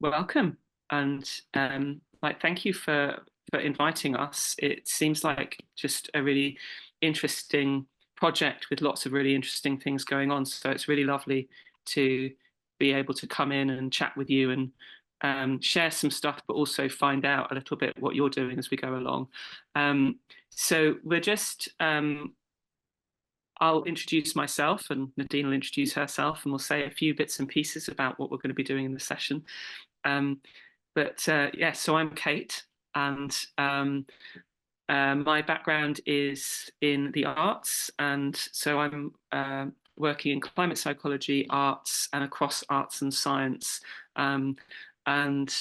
welcome. And thank you for inviting us. It seems like just a really interesting project with lots of really interesting things going on. So it's really lovely to be able to come in and chat with you and share some stuff, but also find out a little bit what you're doing as we go along. So we're just I'll introduce myself and Nadine will introduce herself, and we'll say a few bits and pieces about what we're going to be doing in the session. So I'm Kate, and my background is in the arts, and so I'm working in climate psychology, arts, and across arts and science. And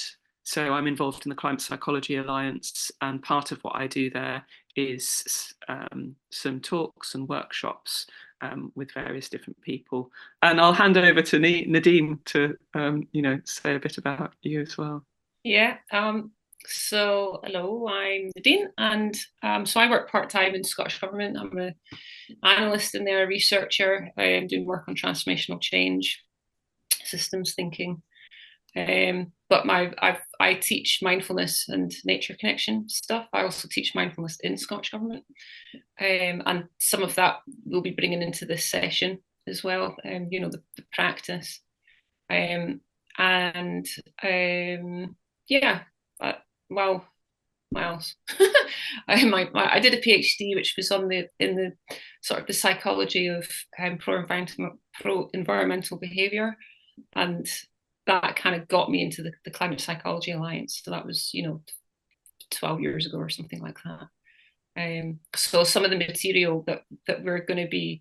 so I'm involved in the Climate Psychology Alliance, and part of what I do there is some talks and workshops with various different people. And I'll hand over to Nadine to say a bit about you as well. Yeah. So hello, I'm Nadine, and so I work part-time in Scottish Government. I'm an analyst in there, a researcher. I'm doing work on transformational change, systems thinking. But I teach mindfulness and nature connection stuff. I also teach mindfulness in Scottish Government, and some of that we'll be bringing into this session as well. The practice, and yeah. Well, what else? I did a PhD, which was in the sort of the psychology of pro environmental behaviour, and that kind of got me into the Climate Psychology Alliance. So that was 12 years ago or something like that. So some of the material that we're going to be,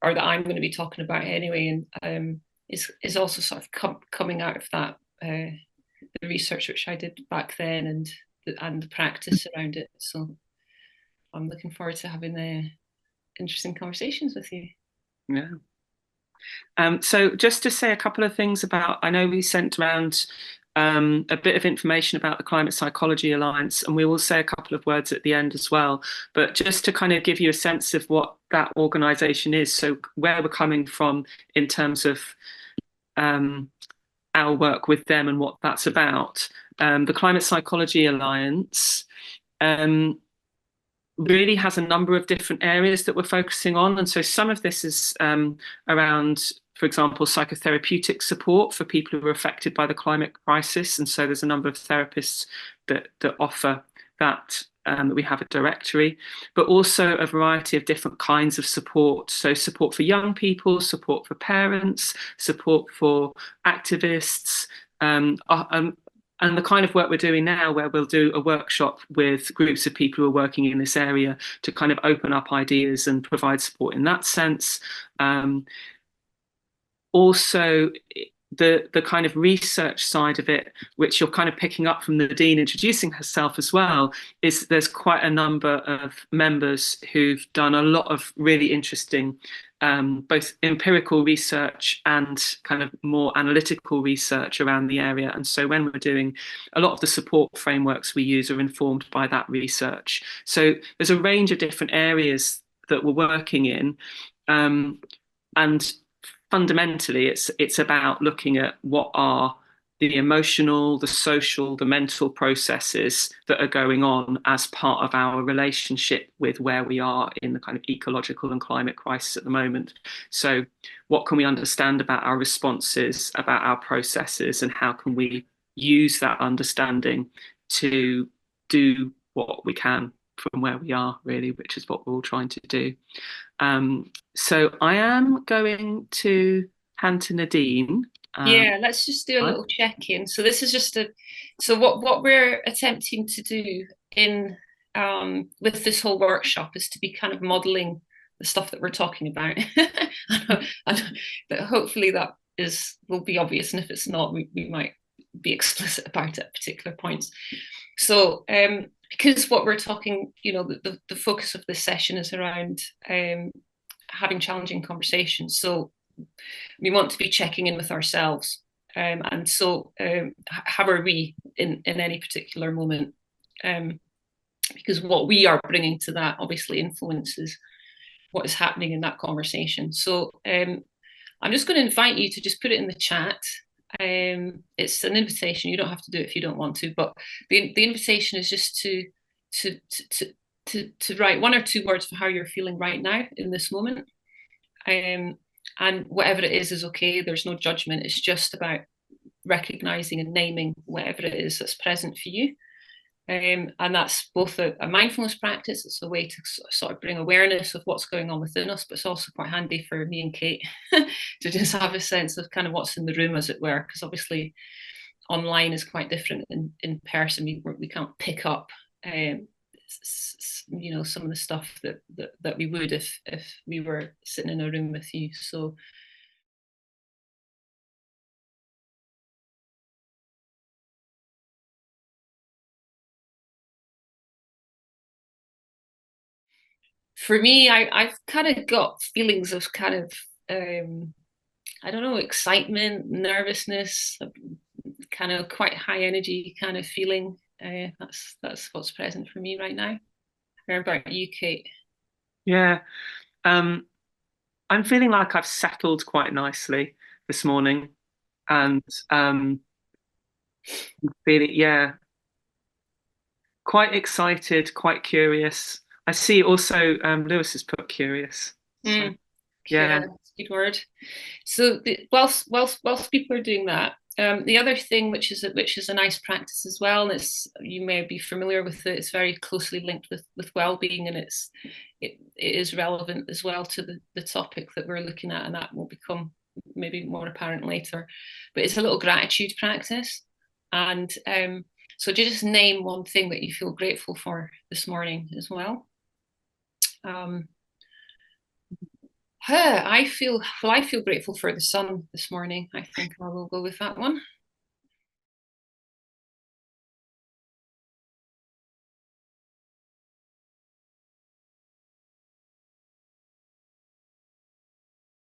or that I'm going to be talking about anyway, and is also sort of coming out of that. The research which I did back then and the practice around it. So I'm looking forward to having interesting conversations with you. Yeah. So just to say a couple of things about, I know we sent around a bit of information about the Climate Psychology Alliance, and we will say a couple of words at the end as well. But just to kind of give you a sense of what that organisation is, so where we're coming from in terms of our work with them and what that's about. The Climate Psychology Alliance really has a number of different areas that we're focusing on. And so some of this is around, for example, psychotherapeutic support for people who are affected by the climate crisis. And so there's a number of therapists that offer that. We have a directory, but also a variety of different kinds of support. So support for young people, support for parents, support for activists, and the kind of work we're doing now, where we'll do a workshop with groups of people who are working in this area to kind of open up ideas and provide support in that sense. Also, the kind of research side of it, which you're kind of picking up from Nadine introducing herself as well, is there's quite a number of members who've done a lot of really interesting both empirical research and kind of more analytical research around the area. And so when we're doing a lot of the support frameworks we use are informed by that research. So there's a range of different areas that we're working in. And fundamentally, it's about looking at what are the emotional, the social, the mental processes that are going on as part of our relationship with where we are in the kind of ecological and climate crisis at the moment. So what can we understand about our responses, about our processes, and how can we use that understanding to do what we can from where we are, really, which is what we're all trying to do. So I am going to hand to Nadine. Yeah, let's just do a little check-in. So this is just so what we're attempting to do in with this whole workshop is to be kind of modeling the stuff that we're talking about. But hopefully that will be obvious, and if it's not, we might be explicit about it at particular points. So because what we're talking, the focus of this session is around having challenging conversations. So we want to be checking in with ourselves. And so how are we in any particular moment? Because what we are bringing to that obviously influences what is happening in that conversation. So I'm just going to invite you to just put it in the chat. It's an invitation. You don't have to do it if you don't want to, but the invitation is just to write one or two words for how you're feeling right now in this moment. And whatever it is okay. There's no judgment. It's just about recognizing and naming whatever it is that's present for you. And that's both a mindfulness practice. It's a way to sort of bring awareness of what's going on within us, but it's also quite handy for me and Kate to just have a sense of kind of what's in the room, as it were, because obviously online is quite different in person. We can't pick up some of the stuff that we would if we were sitting in a room with you. So for me, I've kind of got feelings of kind of I don't know, excitement, nervousness, kind of quite high energy kind of feeling. That's what's present for me right now. How about you, Kate? Yeah. I'm feeling like I've settled quite nicely this morning, and feeling, yeah, quite excited, quite curious. I see also Lewis has put curious. So, Yeah, yeah. that's a good word. So whilst people are doing that, the other thing which is a nice practice as well, and you may be familiar with it. It's very closely linked with well-being, and it is relevant as well to the topic that we're looking at, and that will become maybe more apparent later. But it's a little gratitude practice, and so just name one thing that you feel grateful for this morning as well. I feel grateful for the sun this morning. I think I will go with that one.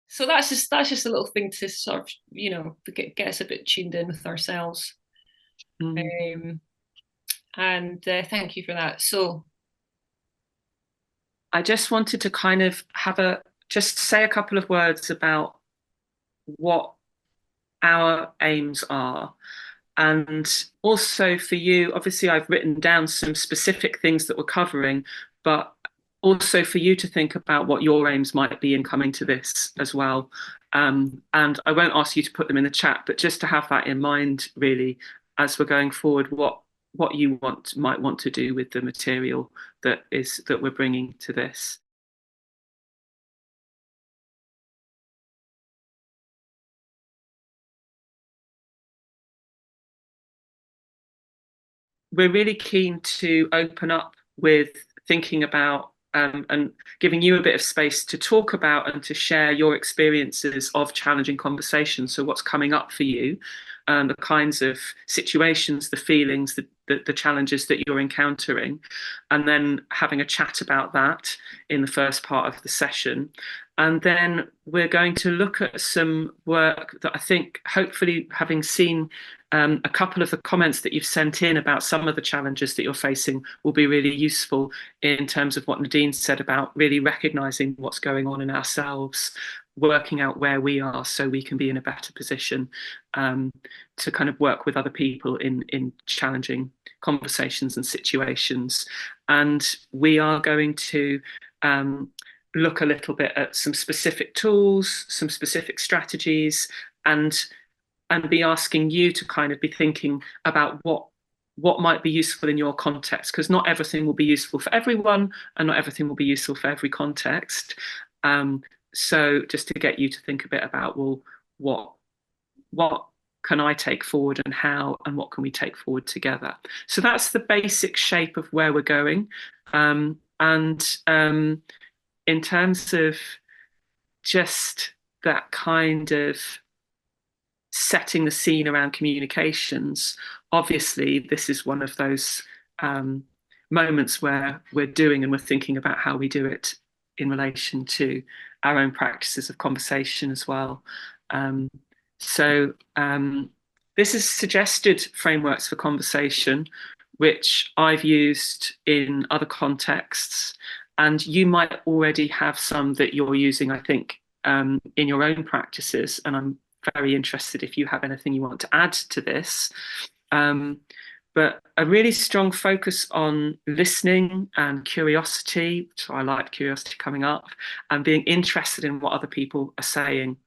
So that's just a little thing to sort of to get us a bit tuned in with ourselves. And thank you for that. So I just wanted to kind of just say a couple of words about what our aims are. And also for you, obviously, I've written down some specific things that we're covering, but also for you to think about what your aims might be in coming to this as well. And I won't ask you to put them in the chat, but just to have that in mind, really, as we're going forward, what you might want to do with the material that we're bringing to this. We're really keen to open up with thinking about and giving you a bit of space to talk about and to share your experiences of challenging conversations. So what's coming up for you, the kinds of situations, the feelings, the challenges that you're encountering, and then having a chat about that in the first part of the session. And then we're going to look at some work that I think, hopefully, having seen a couple of the comments that you've sent in about some of the challenges that you're facing, will be really useful in terms of what Nadine said about really recognizing what's going on in ourselves, working out where we are so we can be in a better position to kind of work with other people in challenging conversations and situations. And we are going to look a little bit at some specific tools, some specific strategies, and be asking you to kind of be thinking about what might be useful in your context, because not everything will be useful for everyone and not everything will be useful for every context. So just to get you to think a bit about, well, what can I take forward and how, and what can we take forward together? So that's the basic shape of where we're going. In terms of just that kind of setting the scene around communications, obviously this is one of those moments where we're doing and we're thinking about how we do it in relation to our own practices of conversation as well. This is suggested frameworks for conversation, which I've used in other contexts, and you might already have some that you're using, I think, in your own practices, and I'm very interested if you have anything you want to add to this. But a really strong focus on listening and curiosity. So I like curiosity coming up, and being interested in what other people are saying.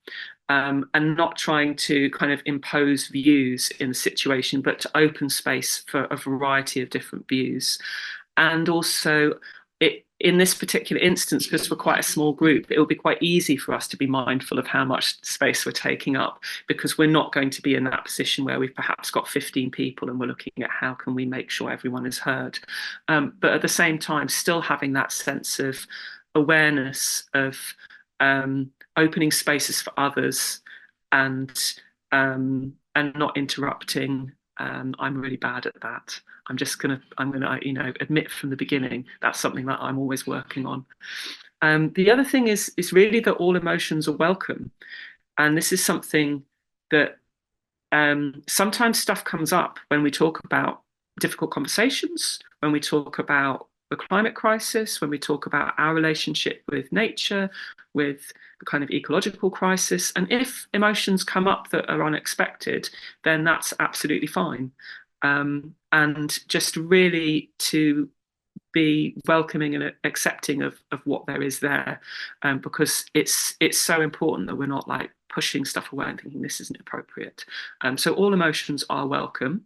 And not trying to kind of impose views in the situation, but to open space for a variety of different views. And also, in this particular instance, because we're quite a small group, it will be quite easy for us to be mindful of how much space we're taking up, because we're not going to be in that position where we've perhaps got 15 people and we're looking at how can we make sure everyone is heard. But at the same time, still having that sense of awareness of opening spaces for others and not interrupting. I'm really bad at that. I'm gonna admit from the beginning that's something that I'm always working on. The other thing is really that all emotions are welcome, and this is something that sometimes stuff comes up when we talk about difficult conversations, when we talk about the climate crisis, when we talk about our relationship with nature, with the kind of ecological crisis. And if emotions come up that are unexpected, then that's absolutely fine. And just really to be welcoming and accepting of what there is there, because it's so important that we're not like pushing stuff away and thinking this isn't appropriate. So all emotions are welcome.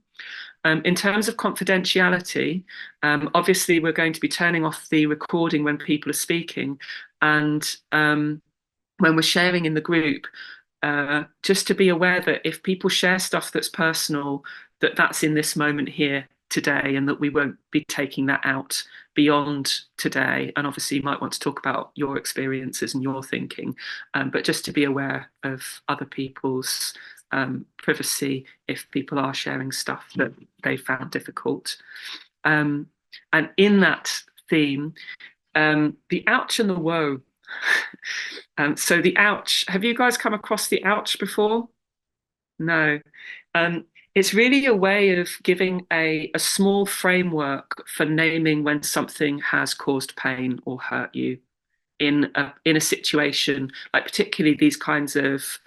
In terms of confidentiality, obviously we're going to be turning off the recording when people are speaking, and when we're sharing in the group, just to be aware that if people share stuff that's personal, that's in this moment here today, and that we won't be taking that out beyond today. And obviously you might want to talk about your experiences and your thinking, but just to be aware of other people's privacy if people are sharing stuff that they found difficult. And in that theme, the ouch and the woe. So the ouch, have you guys come across the ouch before? No. It's really a way of giving a small framework for naming when something has caused pain or hurt you in a situation, like particularly these kinds of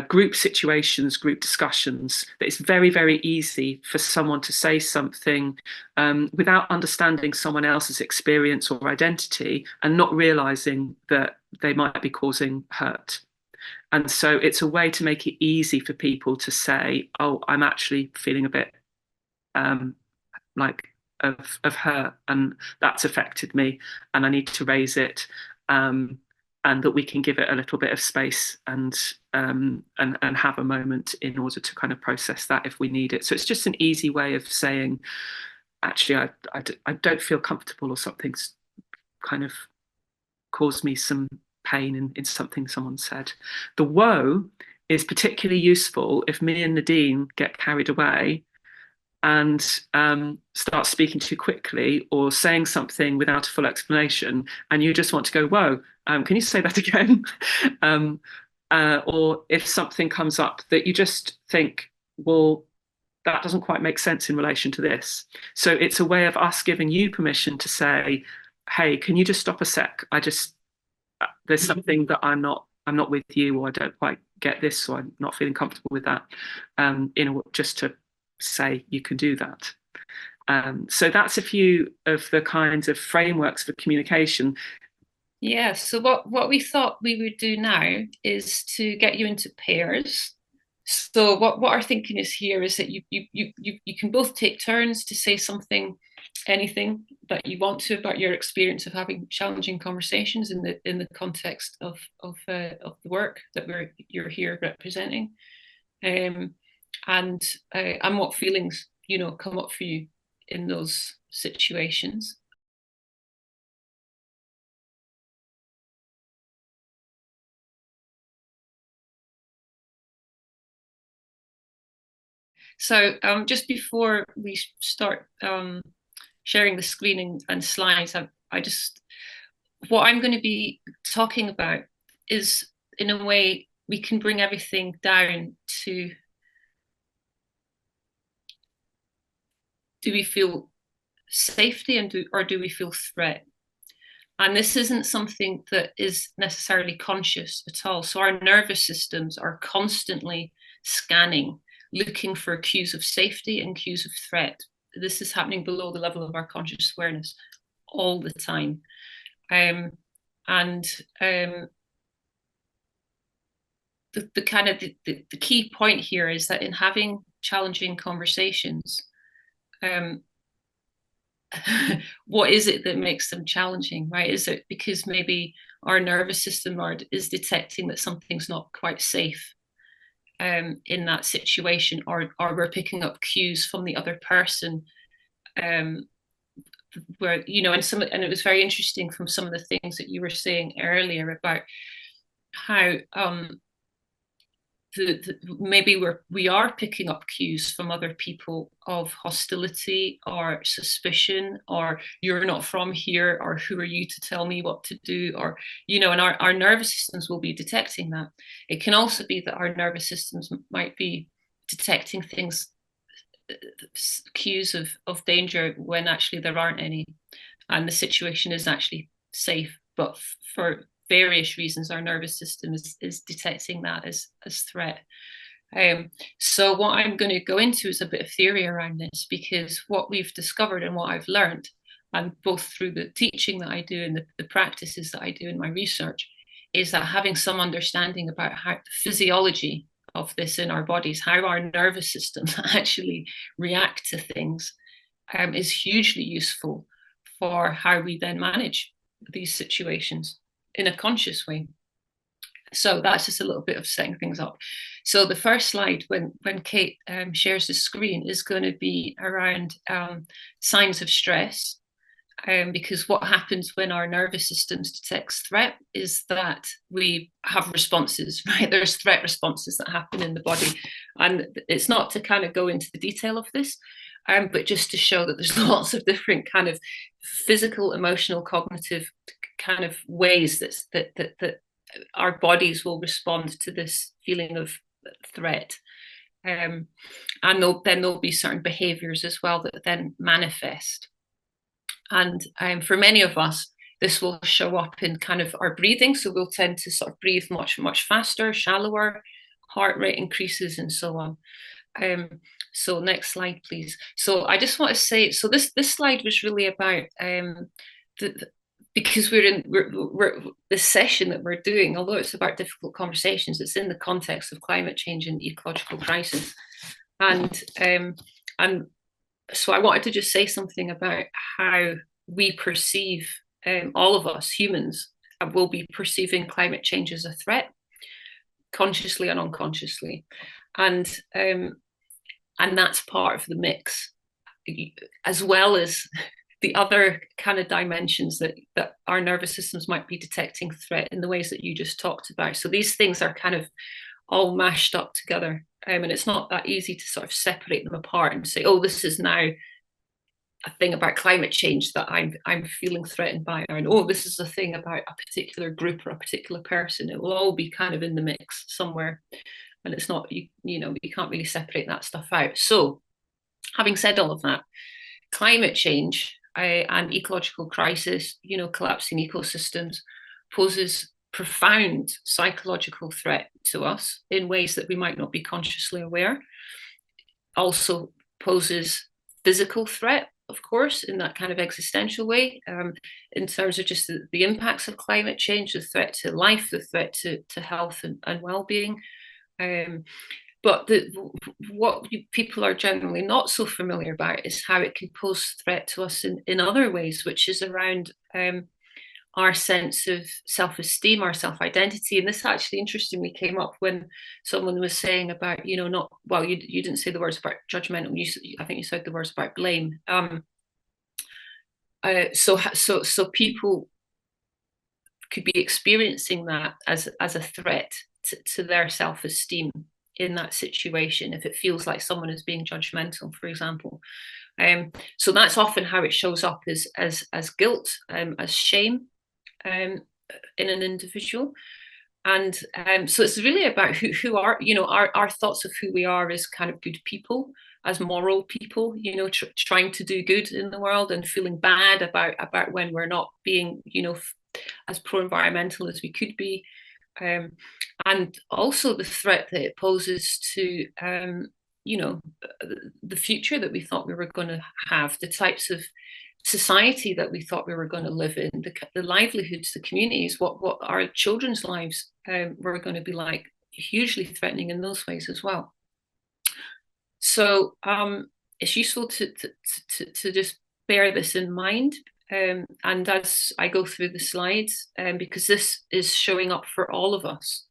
group situations, group discussions, that it's very, very easy for someone to say something without understanding someone else's experience or identity and not realizing that they might be causing hurt. And so it's a way to make it easy for people to say, oh, I'm actually feeling a bit like of hurt, and that's affected me, and I need to raise it. And that we can give it a little bit of space and have a moment in order to kind of process that if we need it. So it's just an easy way of saying, actually, I don't feel comfortable, or something's kind of caused me some pain in something someone said. The woe is particularly useful if me and Nadine get carried away and start speaking too quickly or saying something without a full explanation, and you just want to go, whoa, can you say that again? Or if something comes up that you just think, well, that doesn't quite make sense in relation to this. So it's a way of us giving you permission to say, hey, can you just stop a sec? There's something that I'm not with you, or I don't quite get this, or I'm not feeling comfortable with that. Just to say you can do that. So that's a few of the kinds of frameworks for communication. Yeah, so what we thought we would do now is to get you into pairs. So what our thinking is here is that you can both take turns to say something, anything that you want to about your experience of having challenging conversations in the context of the work that you're here representing, and what feelings come up for you in those situations. So just before we start sharing the screen and slides, what I'm going to be talking about is, in a way, we can bring everything down to, do we feel safety or do we feel threat? And this isn't something that is necessarily conscious at all. So our nervous systems are constantly scanning, looking for cues of safety and cues of threat. This is happening below the level of our conscious awareness all the time. The kind of the key point here is that in having challenging conversations, what is it that makes them challenging, right? Is it because maybe our nervous system is detecting that something's not quite safe in that situation, or we're picking up cues from the other person, where, you know, and it was very interesting from some of the things that you were saying earlier about how maybe we are picking up cues from other people of hostility or suspicion, or you're not from here, or who are you to tell me what to do, or, you know, and our nervous systems will be detecting that. It can also be that our nervous systems might be detecting things, cues of danger, when actually there aren't any, and the situation is actually safe, but for various reasons our nervous system is detecting that as threat. So what I'm going to go into is a bit of theory around this, because what we've discovered and what I've learned, and both through the teaching that I do and the practices that I do in my research, is that having some understanding about how the physiology of this in our bodies, how our nervous systems actually react to things, is hugely useful for how we then manage these situations in a conscious way. So that's just a little bit of setting things up. So the first slide, when Kate shares the screen, is going to be around signs of stress, because what happens when our nervous systems detects threat is that we have responses, right? There's threat responses that happen in the body, and it's not to kind of go into the detail of this, but just to show that there's lots of different kind of physical, emotional, cognitive kind of ways that our bodies will respond to this feeling of threat. And then there'll be certain behaviors as well that then manifest. And for many of us, this will show up in kind of our breathing. So we'll tend to sort of breathe much, much faster, shallower, heart rate increases, and so on. So next slide, please. So I just want to say, so this slide was really about because we're this session that we're doing, although it's about difficult conversations, it's in the context of climate change and ecological crisis, and so I wanted to just say something about how we perceive, all of us humans will be perceiving climate change as a threat, consciously and unconsciously, and that's part of the mix, as well as the other kind of dimensions that our nervous systems might be detecting threat in the ways that you just talked about. So these things are kind of all mashed up together, and it's not that easy to sort of separate them apart and say, oh, this is now a thing about climate change that I'm feeling threatened by, or oh, this is a thing about a particular group or a particular person. It will all be kind of in the mix somewhere, and it's not, you know, you can't really separate that stuff out. So having said all of that, climate change and ecological crisis, you know, collapsing ecosystems, poses profound psychological threat to us in ways that we might not be consciously aware. Also poses physical threat, of course, in that kind of existential way, in terms of just the impacts of climate change, the threat to life, the threat to health and well-being. But what people are generally not so familiar about is how it can pose threat to us in other ways, which is around our sense of self-esteem, our self-identity. And this actually interestingly came up when someone was saying about, you know, not, well, you didn't say the words about judgmental, I think you said the words about blame. So people could be experiencing that as a threat to their self-esteem in that situation, if it feels like someone is being judgmental, for example. So that's often how it shows up, as guilt, as shame in an individual. And so it's really about who are, you know, our thoughts of who we are as kind of good people, as moral people, you know, trying to do good in the world, and feeling bad about when we're not being, you know, as pro-environmental as we could be. And also the threat that it poses to, you know, the future that we thought we were going to have, the types of society that we thought we were going to live in, the livelihoods, the communities, what our children's lives were going to be like, hugely threatening in those ways as well. So it's useful to just bear this in mind. And as I go through the slides, because this is showing up for all of us,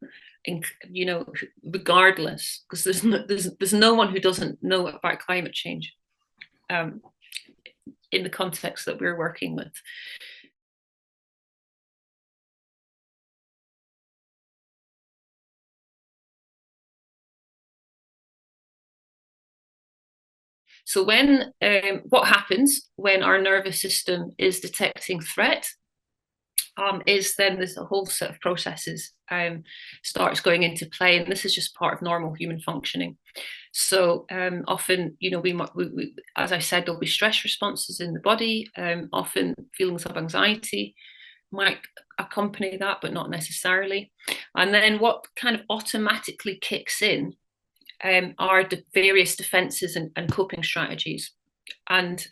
you know, regardless, because there's no one who doesn't know about climate change in the context that we're working with. So when what happens when our nervous system is detecting threat is then there's a whole set of processes starts going into play, and this is just part of normal human functioning. So often, you know, we as I said, there'll be stress responses in the body. Often feelings of anxiety might accompany that, but not necessarily. And then what kind of automatically kicks in are the various defenses and coping strategies. And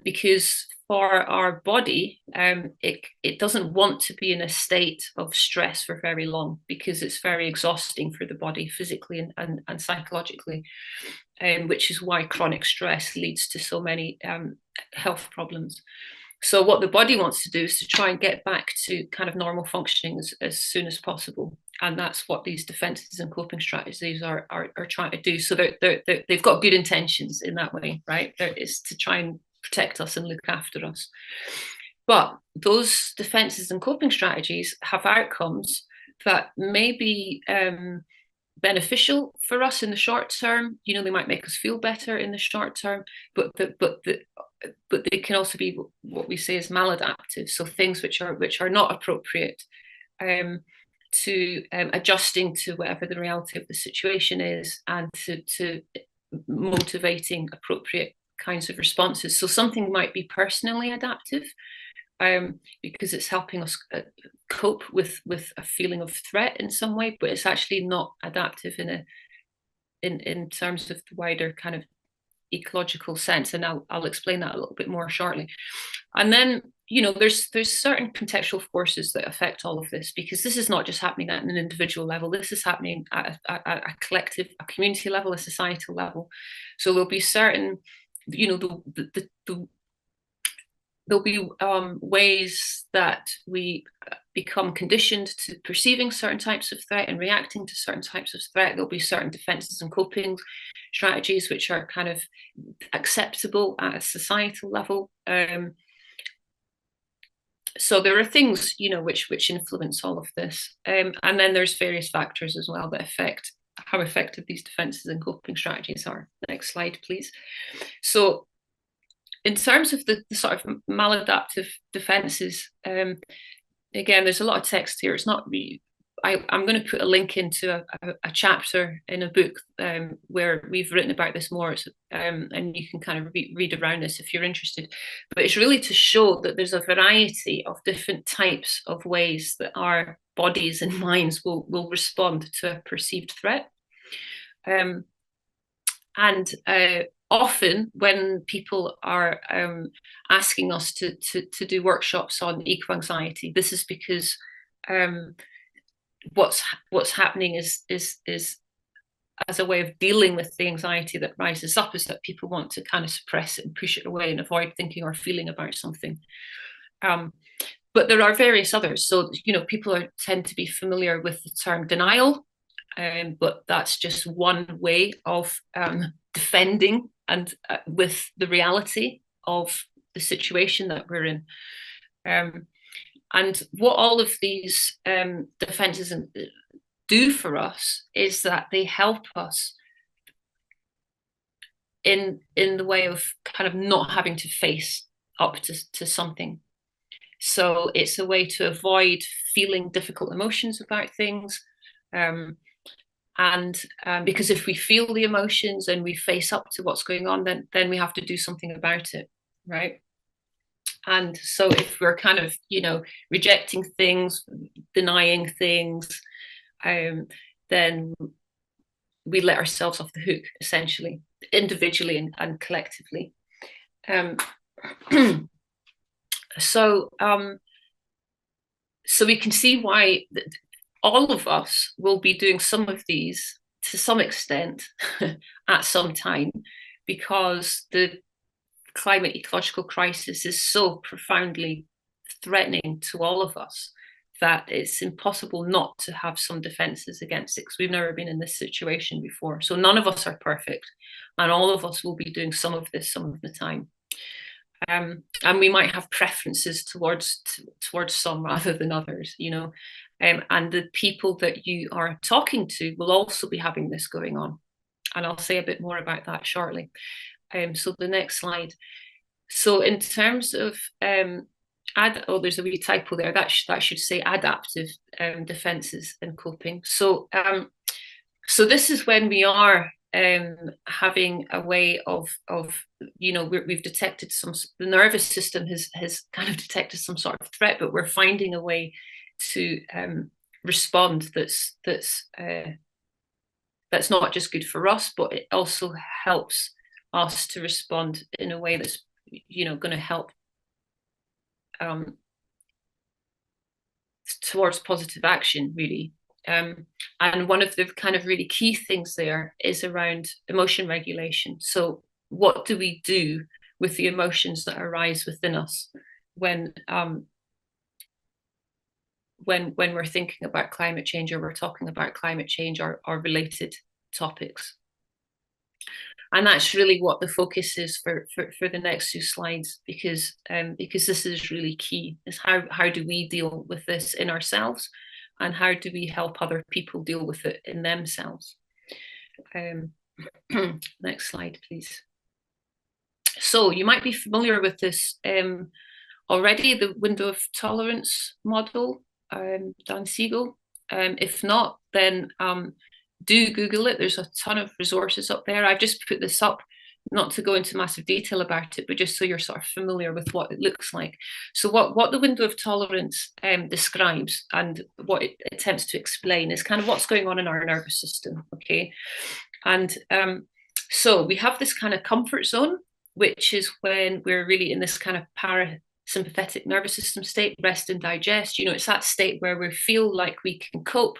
because for our body, it doesn't want to be in a state of stress for very long, because it's very exhausting for the body physically and psychologically, which is why chronic stress leads to so many health problems. So what the body wants to do is to try and get back to kind of normal functioning as soon as possible. And that's what these defenses and coping strategies are trying to do. So they've got good intentions in that way, right? It's to try and protect us and look after us. But those defenses and coping strategies have outcomes that may be beneficial for us in the short term. You know, they might make us feel better in the short term, but they can also be what we say is maladaptive. So things which are not appropriate to adjusting to whatever the reality of the situation is, and to motivating appropriate kinds of responses. So something might be personally adaptive because it's helping us cope with a feeling of threat in some way, but it's actually not adaptive in terms of the wider kind of ecological sense. And I'll explain that a little bit more shortly. And then, you know, there's certain contextual forces that affect all of this, because this is not just happening at an individual level. This is happening at a collective, a community level, a societal level. So there'll be certain, you know, there'll be ways that we become conditioned to perceiving certain types of threat and reacting to certain types of threat. There'll be certain defenses and coping strategies which are kind of acceptable at a societal level. So there are things, you know, which influence all of this. And then there's various factors as well that affect how effective these defenses and coping strategies are. Next slide, please. So in terms of the sort of maladaptive defenses, again, there's a lot of text here. It's not me. I'm going to put a link into a chapter in a book where we've written about this more, and you can kind of read around this if you're interested. But it's really to show that there's a variety of different types of ways that our bodies and minds will respond to a perceived threat. And often when people are asking us to do workshops on eco-anxiety, this is because what's happening is as a way of dealing with the anxiety that rises up, is that people want to kind of suppress it and push it away and avoid thinking or feeling about something. But there are various others. So, you know, people tend to be familiar with the term denial, but that's just one way of defending and with the reality of the situation that we're in. And what all of these defenses do for us is that they help us in the way of kind of not having to face up to something. So it's a way to avoid feeling difficult emotions about things. And because if we feel the emotions and we face up to what's going on, then we have to do something about it, right? And so if we're kind of, rejecting things, denying things, then we let ourselves off the hook, essentially, individually and collectively. So we can see why all of us will be doing some of these to some extent at some time, because the climate ecological crisis is so profoundly threatening to all of us that it's impossible not to have some defenses against it, because we've never been in this situation before. So none of us are perfect, and all of us will be doing some of this some of the time. And we might have preferences towards some rather than others, and the people that you are talking to will also be having this going on. And I'll say a bit more about that shortly. So the next slide. So in terms of, there's a wee typo there. That should say adaptive defenses and coping. So this is when we are having a way of we've detected the nervous system has kind of detected some sort of threat, but we're finding a way to respond that's not just good for us, but it also helps us to respond in a way that's going to help towards positive action, really. And one of the kind of really key things there is around emotion regulation. So what do we do with the emotions that arise within us when we're thinking about climate change, or we're talking about climate change or related topics? And that's really what the focus is for the next 2 slides, because this is really key, is how do we deal with this in ourselves, and how do we help other people deal with it in themselves? Next slide, please. So you might be familiar with this already, the window of tolerance model, Dan Siegel. If not, then do Google it. There's a ton of resources up there. I've just put this up, not to go into massive detail about it, but just so you're sort of familiar with what it looks like. So what the window of tolerance describes, and what it attempts to explain, is kind of what's going on in our nervous system, okay? And so we have this kind of comfort zone, which is when we're really in this kind of parasympathetic nervous system state, rest and digest. It's that state where we feel like we can cope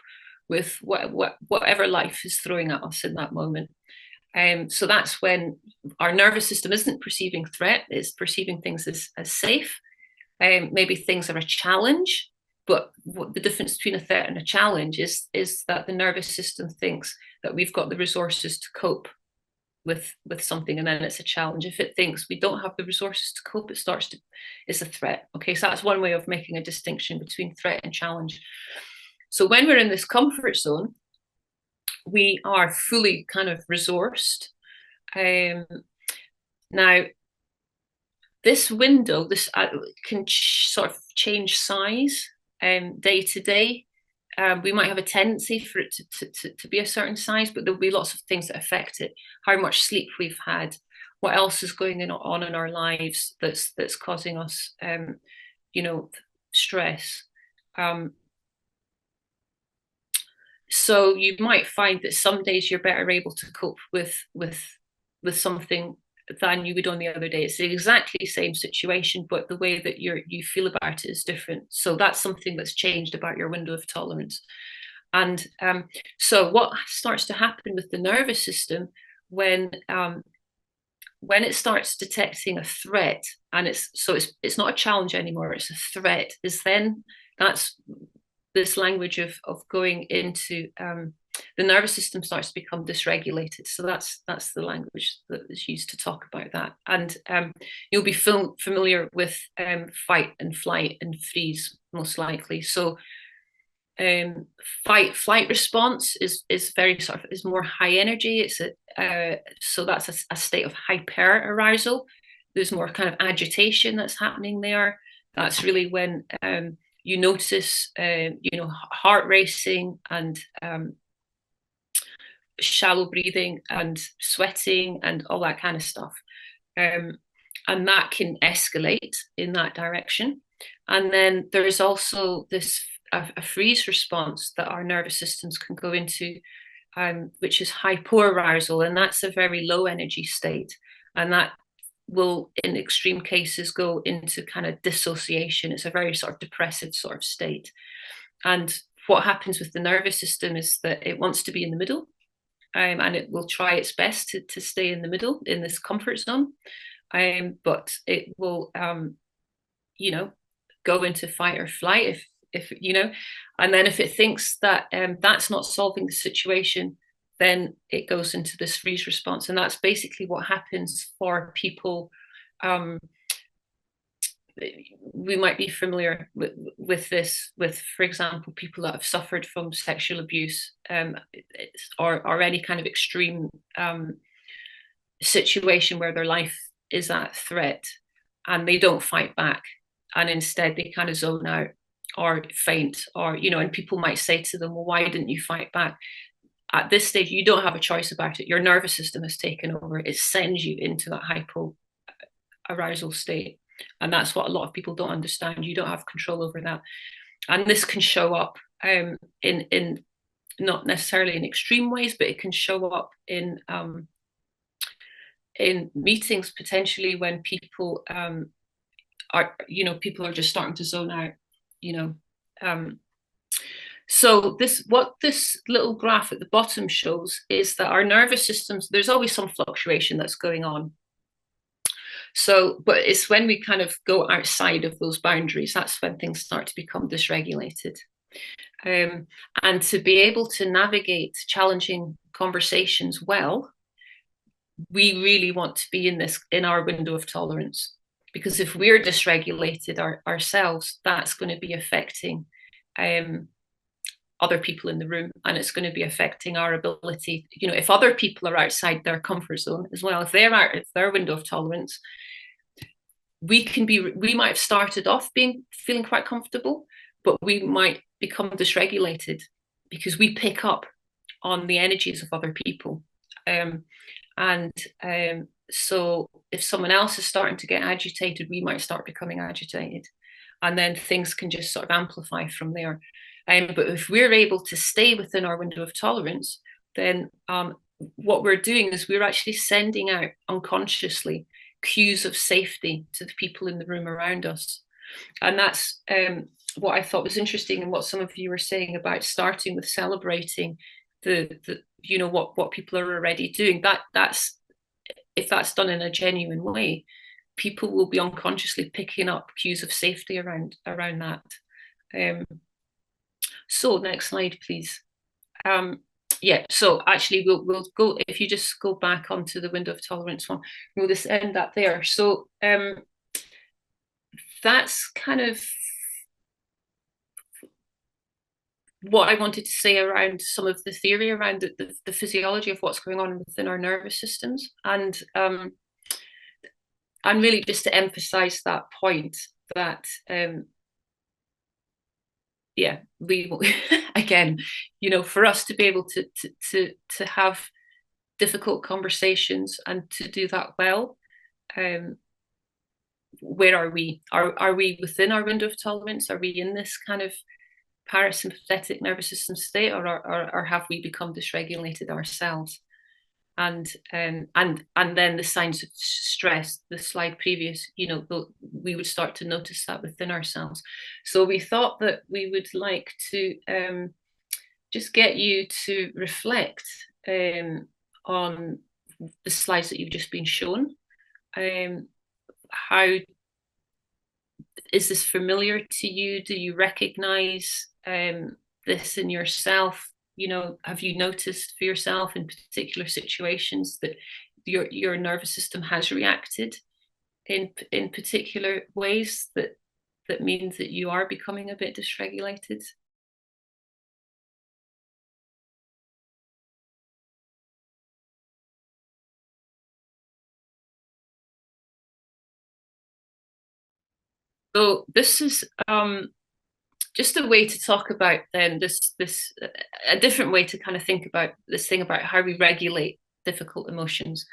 with whatever life is throwing at us in that moment. So that's when our nervous system isn't perceiving threat, it's perceiving things as safe. Maybe things are a challenge, but what the difference between a threat and a challenge is that the nervous system thinks that we've got the resources to cope with something, and then it's a challenge. If it thinks we don't have the resources to cope, it's a threat. Okay, so that's one way of making a distinction between threat and challenge. So when we're in this comfort zone, we are fully kind of resourced. Now, this window, can sort of change size day to day. We might have a tendency for it to be a certain size, but there'll be lots of things that affect it. How much sleep we've had, what else is going on in our lives that's causing us, stress. So you might find that some days you're better able to cope with something than you would on the other day. It's the exactly same situation, but the way that you feel about it is different. So that's something that's changed about your window of tolerance. And so what starts to happen with the nervous system when it starts detecting a threat, and it's not a challenge anymore, it's a threat, is then that's this language of going into the nervous system starts to become dysregulated. So that's the language that is used to talk about that. And you'll be familiar with fight and flight and freeze, most likely. So flight response is very sort of is more high energy. It's so that's a state of hyper arousal. There's more kind of agitation that's happening there. That's really when you notice, heart racing and shallow breathing and sweating and all that kind of stuff. And that can escalate in that direction. And then there's also this a freeze response that our nervous systems can go into, which is hypoarousal, and that's a very low energy state. And that will, in extreme cases, go into kind of dissociation. It's a very sort of depressive sort of state. And what happens with the nervous system is that it wants to be in the middle, and it will try its best to stay in the middle in this comfort zone. But it will, go into fight or flight if and then if it thinks that that's not solving the situation, then it goes into this freeze response, and that's basically what happens for people. We might be familiar with this, with, for example, people that have suffered from sexual abuse, or any kind of extreme situation where their life is at threat, and they don't fight back, and instead they kind of zone out or faint, or and people might say to them, well, why didn't you fight back? At this stage, you don't have a choice about it. Your nervous system has taken over. It sends you into that hypo arousal state. And that's what a lot of people don't understand. You don't have control over that. And this can show up in not necessarily in extreme ways, but it can show up in meetings potentially when people people are just starting to zone out, So what this little graph at the bottom shows is that our nervous systems, there's always some fluctuation that's going on. So, but it's when we kind of go outside of those boundaries, that's when things start to become dysregulated. And to be able to navigate challenging conversations well, we really want to be in our window of tolerance, because if we're dysregulated ourselves, that's going to be affecting other people in the room, and it's going to be affecting our ability. If other people are outside their comfort zone as well, if they're out of their window of tolerance, we might have started off feeling quite comfortable, but we might become dysregulated because we pick up on the energies of other people. So if someone else is starting to get agitated, we might start becoming agitated, and then things can just sort of amplify from there. But if we're able to stay within our window of tolerance, then what we're doing is we're actually sending out unconsciously cues of safety to the people in the room around us. And that's what I thought was interesting, and what some of you were saying about starting with celebrating what people are already doing. That's if that's done in a genuine way, people will be unconsciously picking up cues of safety around that. So next slide, please. So actually we'll go, if you just go back onto the window of tolerance one, we'll just end that there. So that's kind of what I wanted to say around some of the theory around the physiology of what's going on within our nervous systems. And really just to emphasize that point that we again, for us to be able to have difficult conversations and to do that well, where are we? Are we within our window of tolerance? Are we in this kind of parasympathetic nervous system state, or have we become dysregulated ourselves? And then the signs of stress, the slide previous, we would start to notice that within ourselves. So we thought that we would like to just get you to reflect on the slides that you've just been shown. How is this familiar to you? Do you recognize this in yourself? Have you noticed for yourself in particular situations that your nervous system has reacted in particular ways that means that you are becoming a bit dysregulated? So this is just a way to talk about then this a different way to kind of think about this thing about how we regulate difficult emotions.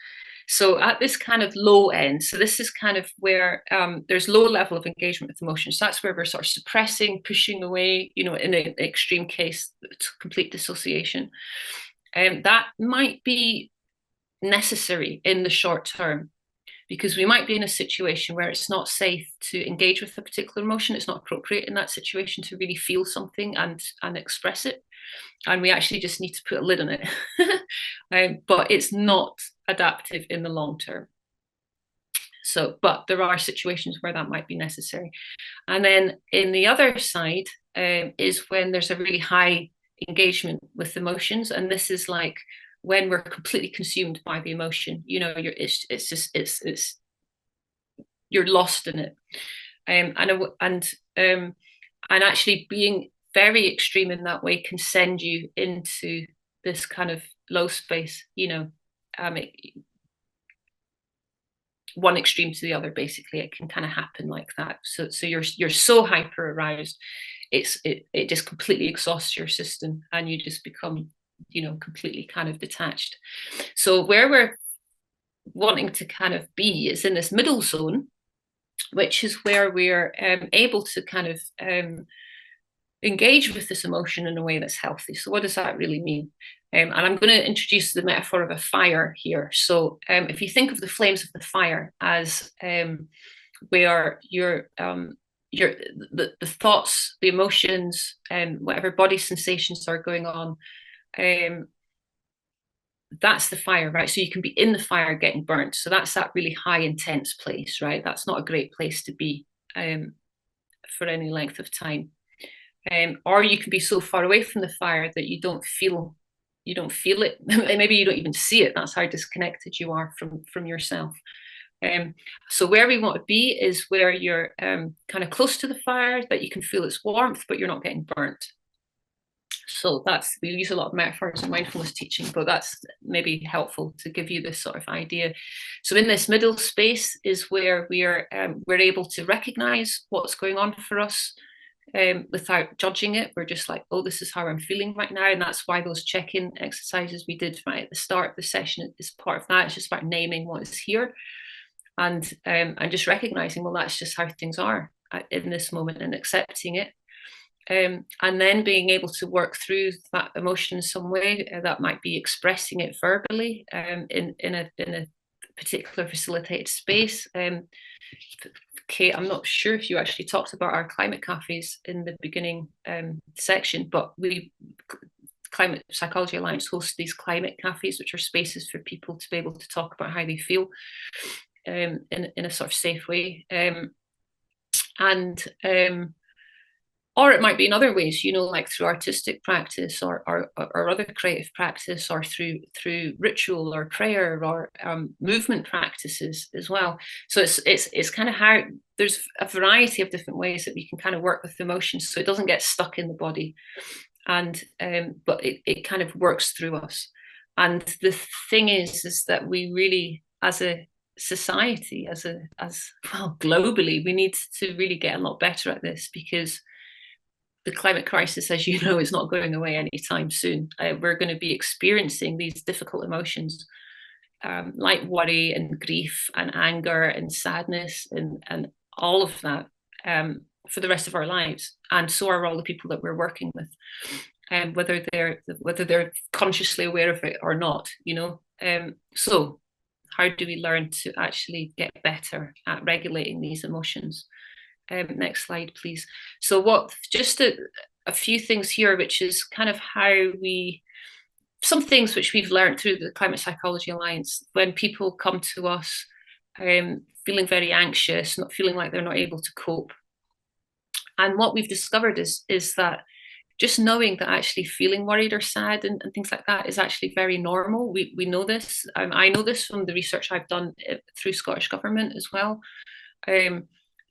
So at this kind of low end, so this is kind of where there's low level of engagement with emotions. So that's where we're sort of suppressing, pushing away, you know, in an extreme case, complete dissociation. That might be necessary in the short term, because we might be in a situation where it's not safe to engage with a particular emotion. It's not appropriate in that situation to really feel something and express it. And we actually just need to put a lid on it. But it's not adaptive in the long term. So, but there are situations where that might be necessary. And then in the other side is when there's a really high engagement with emotions. And this is like when we're completely consumed by the emotion, you know, it's you're lost in it. And actually being very extreme in that way can send you into this kind of low space, you know, one extreme to the other. Basically, it can kind of happen like that. So you're so hyper aroused, it just completely exhausts your system, and you just become, you know, completely kind of detached. So where we're wanting to kind of be is in this middle zone, which is where we're able to kind of engage with this emotion in a way that's healthy. So what does that really mean? And I'm going to introduce the metaphor of a fire here. So if you think of the flames of the fire as where the thoughts, the emotions, and whatever body sensations are going on, that's the fire, right? So you can be in the fire getting burnt. So that's that really high intense place, right? That's not a great place to be for any length of time. Or you can be so far away from the fire that you don't feel it. Maybe you don't even see it. That's how disconnected you are from yourself. So where we want to be is where you're kind of close to the fire, that you can feel its warmth, but you're not getting burnt. So we use a lot of metaphors in mindfulness teaching, but that's maybe helpful to give you this sort of idea. So in this middle space is where we're able to recognize what's going on for us without judging it. We're just like, oh, this is how I'm feeling right now. And that's why those check-in exercises we did right at the start of the session is part of that. It's just about naming what is here and just recognizing, well, that's just how things are in this moment, and accepting it. And then being able to work through that emotion in some way. That might be expressing it verbally in a particular facilitated space. Kate, I'm not sure if you actually talked about our climate cafes in the beginning section, but Climate Psychology Alliance hosts these climate cafes, which are spaces for people to be able to talk about how they feel in a sort of safe way. Or it might be in other ways, you know, like through artistic practice or other creative practice, or through ritual or prayer or movement practices as well. So it's kind of how there's a variety of different ways that we can kind of work with emotions, so it doesn't get stuck in the body, and but it kind of works through us. And the thing is that we really, as a society, as well globally, we need to really get a lot better at this, because the climate crisis, as you know, is not going away anytime soon. We're going to be experiencing these difficult emotions like worry and grief and anger and sadness and all of that for the rest of our lives. And so are all the people that we're working with, whether they're consciously aware of it or not, you know. So how do we learn to actually get better at regulating these emotions? Next slide, please. So just a few things here, which is kind of how some things which we've learned through the Climate Psychology Alliance. When people come to us feeling very anxious, not feeling like they're not able to cope. And what we've discovered is that just knowing that actually feeling worried or sad and things like that is actually very normal. We know this. I know this from the research I've done through Scottish Government as well.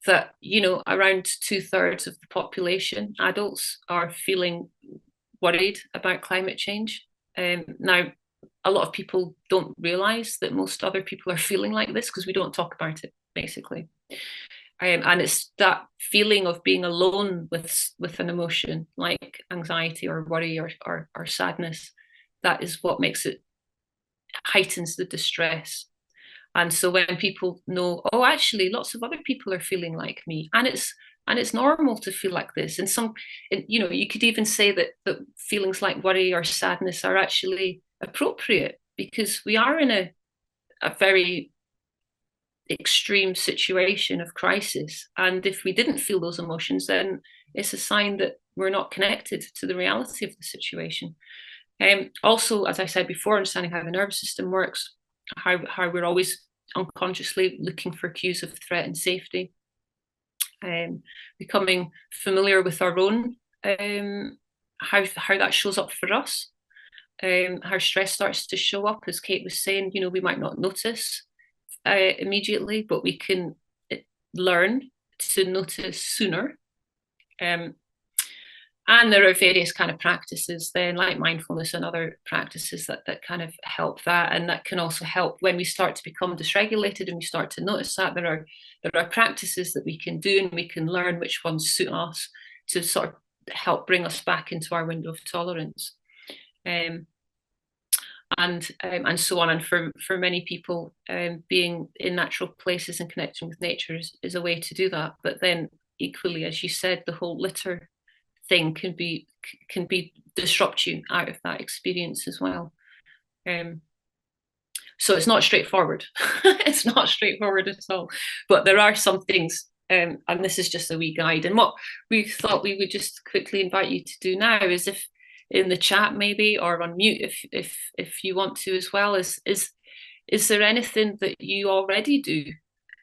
That, you know, around 2/3 of the population, adults, are feeling worried about climate change. Now, a lot of people don't realise that most other people are feeling like this because we don't talk about it, basically. And it's that feeling of being alone with an emotion like anxiety or worry or sadness. That is what makes it, heightens the distress. And so when people know, oh, actually, lots of other people are feeling like me, and it's normal to feel like this. And you could even say that feelings like worry or sadness are actually appropriate because we are in a very extreme situation of crisis. And if we didn't feel those emotions, then it's a sign that we're not connected to the reality of the situation. Also, as I said before, understanding how the nervous system works, how we're always unconsciously looking for cues of threat and safety, becoming familiar with our own, how that shows up for us, how stress starts to show up. As Kate was saying, we might not notice immediately, but we can learn to notice sooner. And there are various kind of practices then, like mindfulness and other practices that kind of help that. And that can also help when we start to become dysregulated and we start to notice that. There are practices that we can do, and we can learn which ones suit us to sort of help bring us back into our window of tolerance. And so on. And for many people, being in natural places and connecting with nature is a way to do that. But then equally, as you said, the whole litter thing can be disrupt you out of that experience as well. So it's not straightforward. It's not straightforward at all. But there are some things, and this is just a wee guide. And what we thought we would just quickly invite you to do now is, if in the chat maybe, or on mute if you want to as well, is there anything that you already do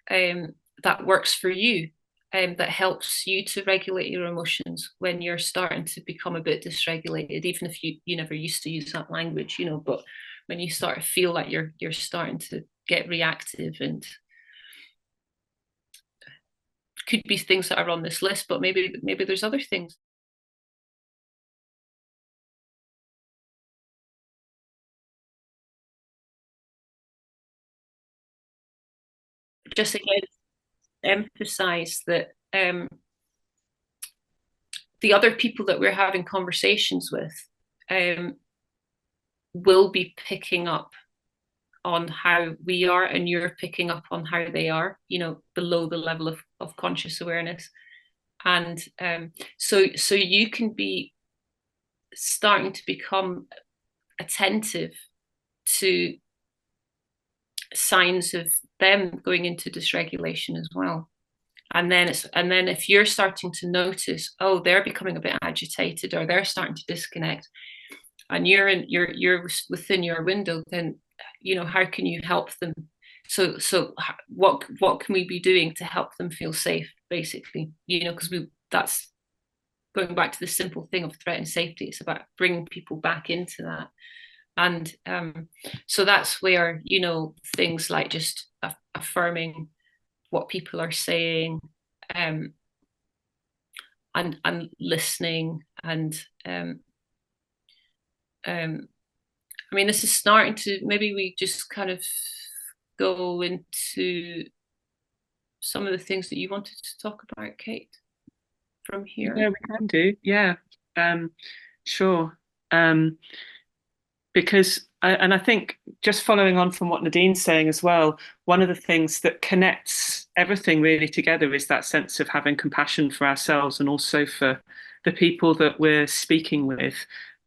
that works for you, that helps you to regulate your emotions when you're starting to become a bit dysregulated, even if you never used to use that language, but when you start to feel like you're starting to get reactive, and could be things that are on this list, but maybe there's other things. Just again, emphasize that the other people that we're having conversations with will be picking up on how we are, and you're picking up on how they are, below the level of conscious awareness. And so you can be starting to become attentive to signs of them going into dysregulation as well. And then if you're starting to notice, oh, they're becoming a bit agitated, or they're starting to disconnect, and you're within your window, then how can you help them? So what can we be doing to help them feel safe, basically? Because that's going back to the simple thing of threat and safety. It's about bringing people back into that. And so that's where things like just affirming what people are saying, and listening, and I mean, this is starting to, maybe we just kind of go into some of the things that you wanted to talk about, Kate, from here. Yeah, we can do. Yeah, sure. Because I think, just following on from what Nadine's saying as well, one of the things that connects everything really together is that sense of having compassion for ourselves and also for the people that we're speaking with.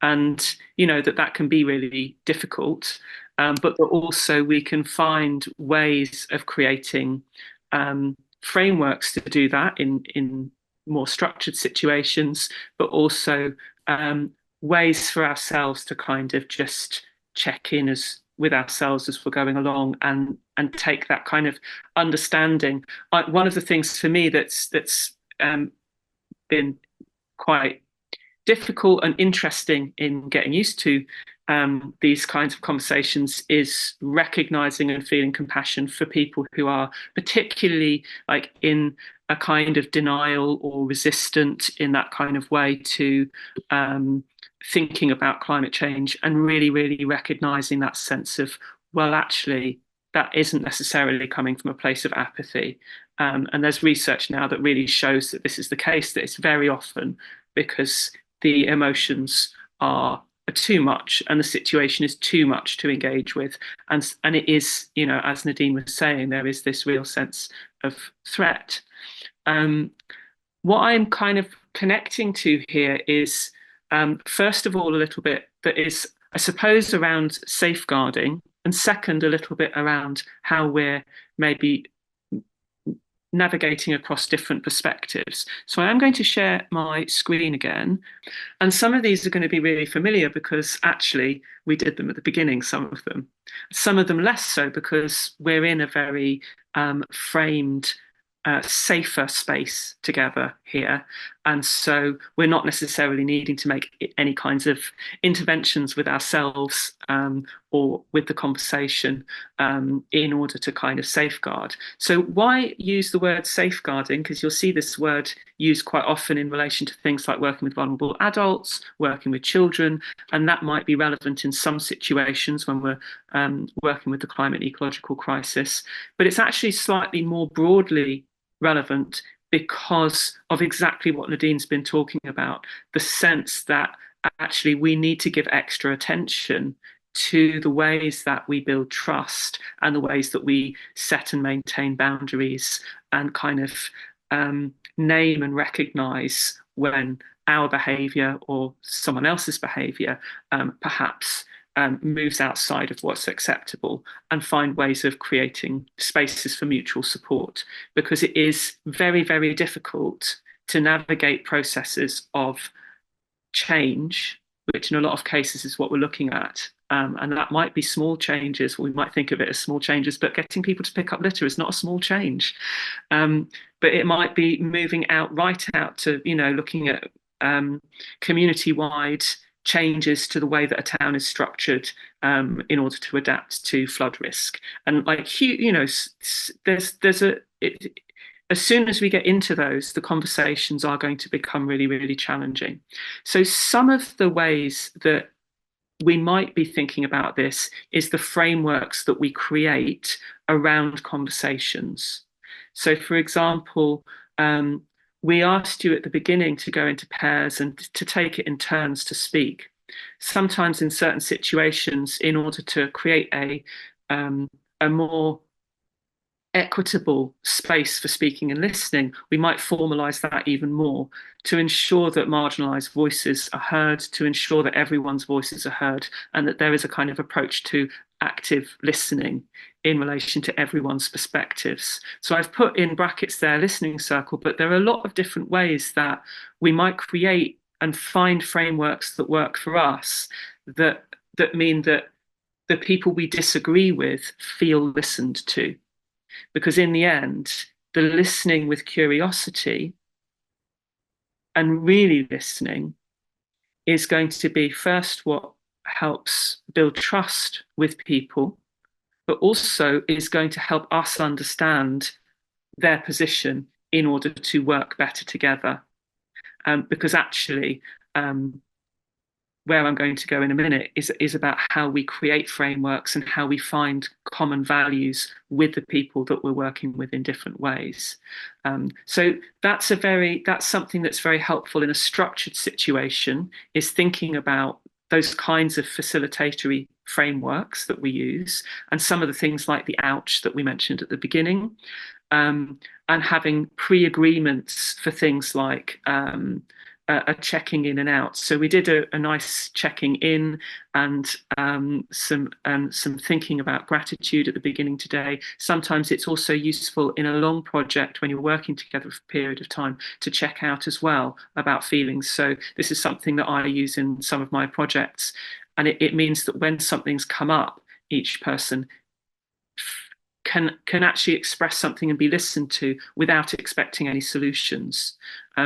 And, that can be really difficult, but that also we can find ways of creating frameworks to do that in more structured situations, but also ways for ourselves to kind of just check in with ourselves as we're going along, and take that kind of understanding. One of the things for me that's been quite difficult and interesting in getting used to these kinds of conversations is recognizing and feeling compassion for people who are particularly like in a kind of denial or resistant in that kind of way to thinking about climate change, and really, really recognizing that sense of, well, actually, that isn't necessarily coming from a place of apathy. And there's research now that really shows that this is the case, that it's very often because the emotions are too much and the situation is too much to engage with. And it is, as Nadine was saying, there is this real sense of threat. What I'm kind of connecting to here is, first of all, a little bit that is, I suppose, around safeguarding, and second, a little bit around how we're maybe navigating across different perspectives. So I am going to share my screen again. And some of these are going to be really familiar because actually we did them at the beginning, some of them. Some of them less so because we're in a very framed, safer space together here. And so we're not necessarily needing to make any kinds of interventions with ourselves or with the conversation in order to kind of safeguard. So why use the word safeguarding? Because you'll see this word used quite often in relation to things like working with vulnerable adults, working with children, and that might be relevant in some situations when we're working with the climate and ecological crisis. But it's actually slightly more broadly relevant because of exactly what Nadine's been talking about, the sense that actually we need to give extra attention to the ways that we build trust and the ways that we set and maintain boundaries and kind of name and recognize when our behavior or someone else's behavior perhaps moves outside of what's acceptable, and find ways of creating spaces for mutual support, because it is very, very difficult to navigate processes of change, which in a lot of cases is what we're looking at. And that might be small changes, or we might think of it as small changes, but getting people to pick up litter is not a small change. But it might be moving right out to, looking at community-wide changes to the way that a town is structured in order to adapt to flood risk. And as soon as we get into those, the conversations are going to become really, really challenging. So some of the ways that we might be thinking about this is the frameworks that we create around conversations. So, for example, we asked you at the beginning to go into pairs and to take it in turns to speak. Sometimes in certain situations, in order to create a more equitable space for speaking and listening, we might formalise that even more to ensure that marginalised voices are heard, to ensure that everyone's voices are heard, and that there is a kind of approach to active listening in relation to everyone's perspectives. So I've put in brackets there listening circle, but there are a lot of different ways that we might create and find frameworks that work for us that mean that the people we disagree with feel listened to. Because in the end, the listening with curiosity and really listening is going to be first what helps build trust with people, but also is going to help us understand their position in order to work better together. Because actually, where I'm going to go in a minute is about how we create frameworks and how we find common values with the people that we're working with in different ways. So that's something that's very helpful in a structured situation, is thinking about those kinds of facilitatory frameworks that we use, and some of the things like the ouch that we mentioned at the beginning, and having pre-agreements for things like a checking in and out. So we did a nice checking in and some thinking about gratitude at the beginning today. Sometimes it's also useful in a long project when you're working together for a period of time to check out as well about feelings. So this is something that I use in some of my projects. And it means that when something's come up, each person can actually express something and be listened to without expecting any solutions.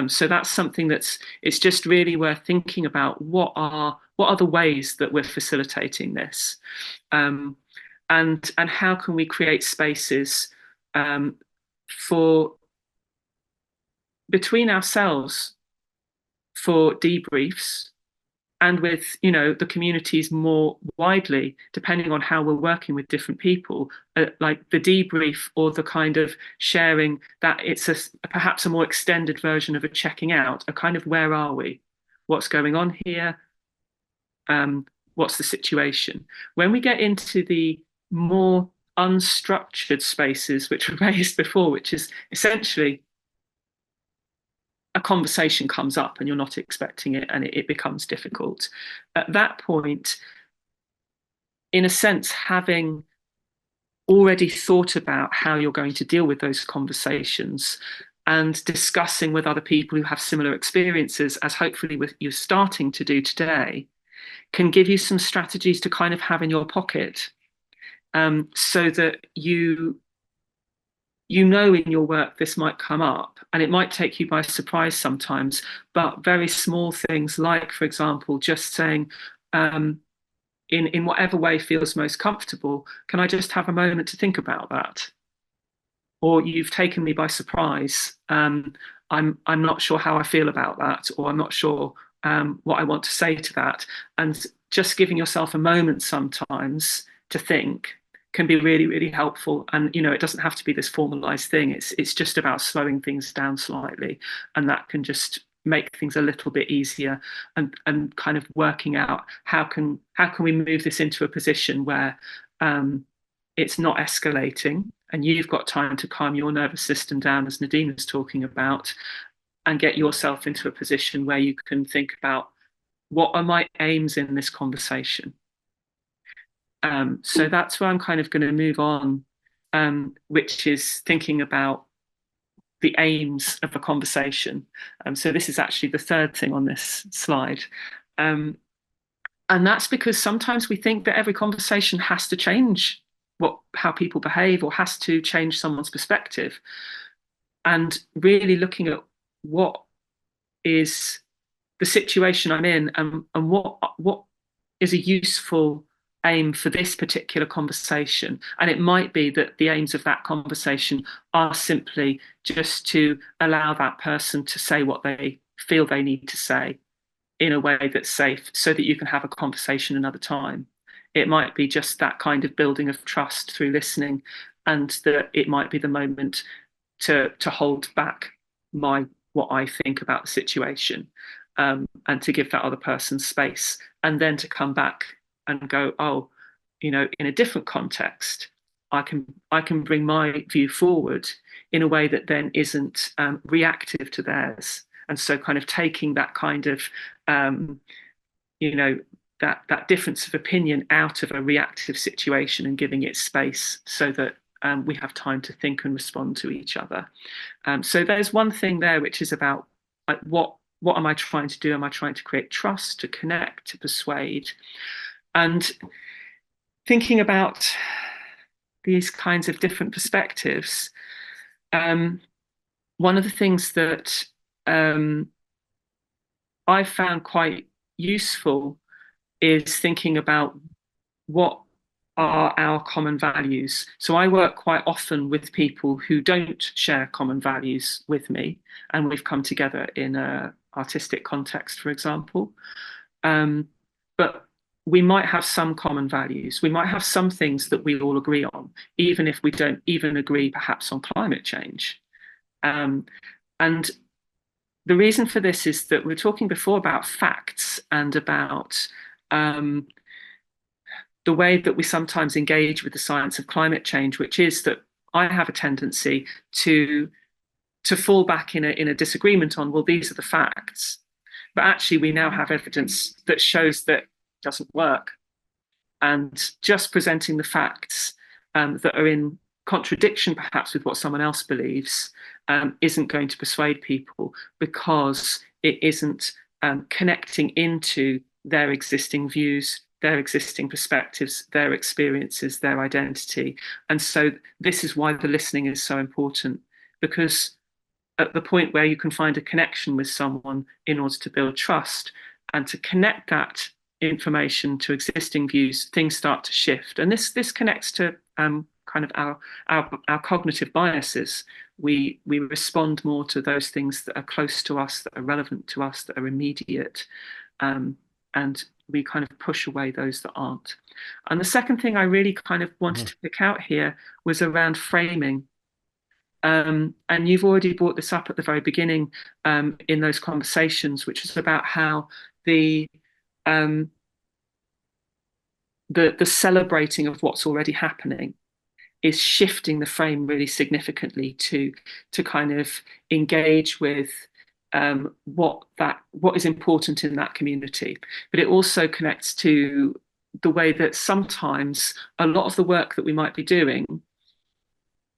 So that's something it's just really worth thinking about. What are the ways that we're facilitating this, and how can we create spaces for between ourselves for debriefs, and with the communities more widely, depending on how we're working with different people, like the debrief or the kind of sharing that it's perhaps a more extended version of a checking out, a kind of where are we, what's going on here, what's the situation. When we get into the more unstructured spaces which were raised before, which is essentially a conversation comes up and you're not expecting it, and it becomes difficult. At that point, in a sense, having already thought about how you're going to deal with those conversations and discussing with other people who have similar experiences, as hopefully you're starting to do today, can give you some strategies to kind of have in your pocket, so that you know in your work this might come up and it might take you by surprise sometimes, but very small things like, for example, just saying, in whatever way feels most comfortable, can I just have a moment to think about that? Or you've taken me by surprise. I'm not sure how I feel about that, or I'm not sure what I want to say to that. And just giving yourself a moment sometimes to think can be really, really helpful. And it doesn't have to be this formalized thing. It's just about slowing things down slightly, and that can just make things a little bit easier, and kind of working out how can we move this into a position where it's not escalating and you've got time to calm your nervous system down, as Nadine was talking about, and get yourself into a position where you can think about, what are my aims in this conversation? So that's where I'm kind of going to move on, which is thinking about the aims of a conversation. So this is actually the third thing on this slide. And that's because sometimes we think that every conversation has to change how people behave, or has to change someone's perspective. And really looking at what is the situation I'm in, and what is a useful aim for this particular conversation. And it might be that the aims of that conversation are simply just to allow that person to say what they feel they need to say in a way that's safe, so that you can have a conversation another time. It might be just that kind of building of trust through listening, and that it might be the moment to hold back what I think about the situation, and to give that other person space, and then to come back and go, oh, in a different context, I can bring my view forward in a way that then isn't reactive to theirs. And so kind of taking that kind of that difference of opinion out of a reactive situation and giving it space, so that we have time to think and respond to each other. So there's one thing there, which is about, like, what am I trying to do? Am I trying to create trust, to connect, to persuade? And thinking about these kinds of different perspectives, one of the things that I've found quite useful is thinking about what are our common values. So I work quite often with people who don't share common values with me, and we've come together in an artistic context, for example. But we might have some common values. We might have some things that we all agree on, even if we don't even agree perhaps on climate change. And the reason for this is that we were talking before about facts and about the way that we sometimes engage with the science of climate change, which is that I have a tendency to fall back in a disagreement on, well, these are the facts. But actually, we now have evidence that shows that it doesn't work. And just presenting the facts that are in contradiction, perhaps, with what someone else believes, isn't going to persuade people, because it isn't connecting into their existing views, their existing perspectives, their experiences, their identity. And so this is why the listening is so important, because at the point where you can find a connection with someone in order to build trust and to connect that information to existing views, things start to shift. And this connects to kind of our cognitive biases. We respond more to those things that are close to us, that are relevant to us, that are immediate. and we kind of push away those that aren't. And the second thing I really kind of wanted to pick out here was around framing. And you've already brought this up at the very beginning in those conversations, which is about how the celebrating of what's already happening is shifting the frame really significantly to kind of engage with what is important in that community. But it also connects to the way that sometimes a lot of the work that we might be doing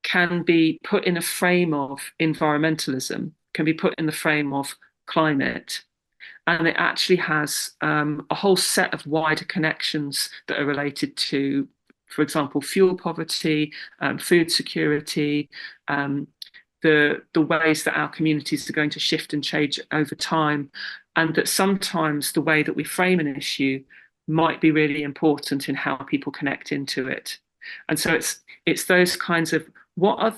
can be put in a frame of environmentalism, can be put in the frame of climate. And it actually has a whole set of wider connections that are related to, for example, fuel poverty, food security, the ways that our communities are going to shift and change over time, and that sometimes the way that we frame an issue might be really important in how people connect into it. And so it's those kinds of what are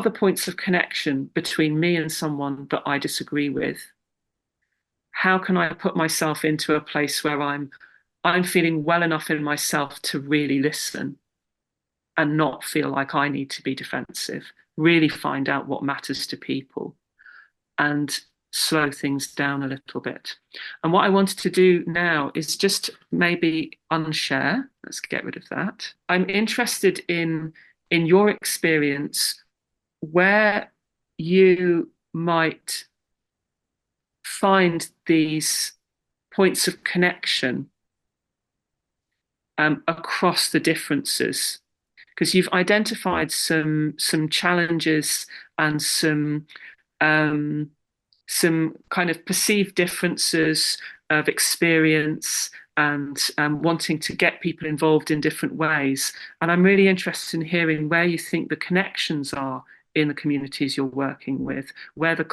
the points of connection between me and someone that I disagree with? How can I put myself into a place where I'm feeling well enough in myself to really listen and not feel like I need to be defensive, really find out what matters to people and slow things down a little bit. And what I wanted to do now is just maybe unshare. Let's get rid of that. I'm interested in your experience where you might find these points of connection across the differences, because you've identified some challenges and some kind of perceived differences of experience and wanting to get people involved in different ways. And I'm really interested in hearing where you think the connections are in the communities you're working with, where the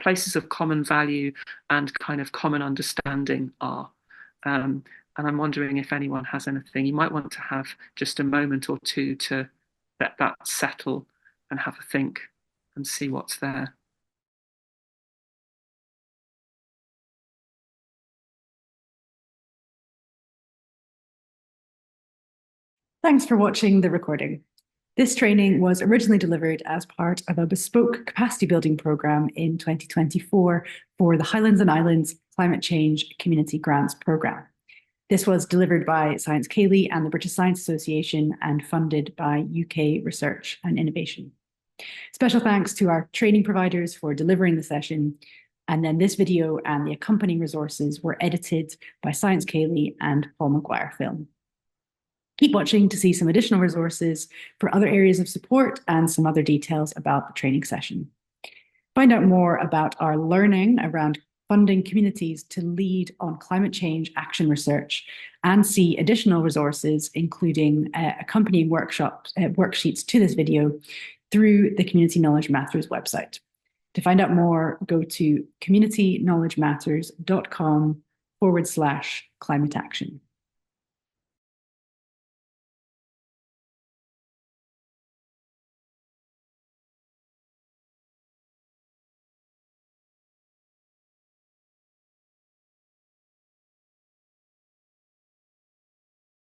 places of common value and kind of common understanding are. And I'm wondering if anyone has anything. You might want to have just a moment or two to let that settle and have a think and see what's there. Thanks for watching the recording. This training was originally delivered as part of a bespoke capacity building programme in 2024 for the Highlands and Islands Climate Change Community Grants Programme. This was delivered by Science Ceilidh and the British Science Association and funded by UK Research and Innovation. Special thanks to our training providers for delivering the session. And then this video and the accompanying resources were edited by Science Ceilidh and Paul Maguire Film. Keep watching to see some additional resources for other areas of support and some other details about the training session. Find out more about our learning around funding communities to lead on climate change action research and see additional resources, including accompanying worksheets to this video through the Community Knowledge Matters website. To find out more, go to communityknowledgematters.com/climate action.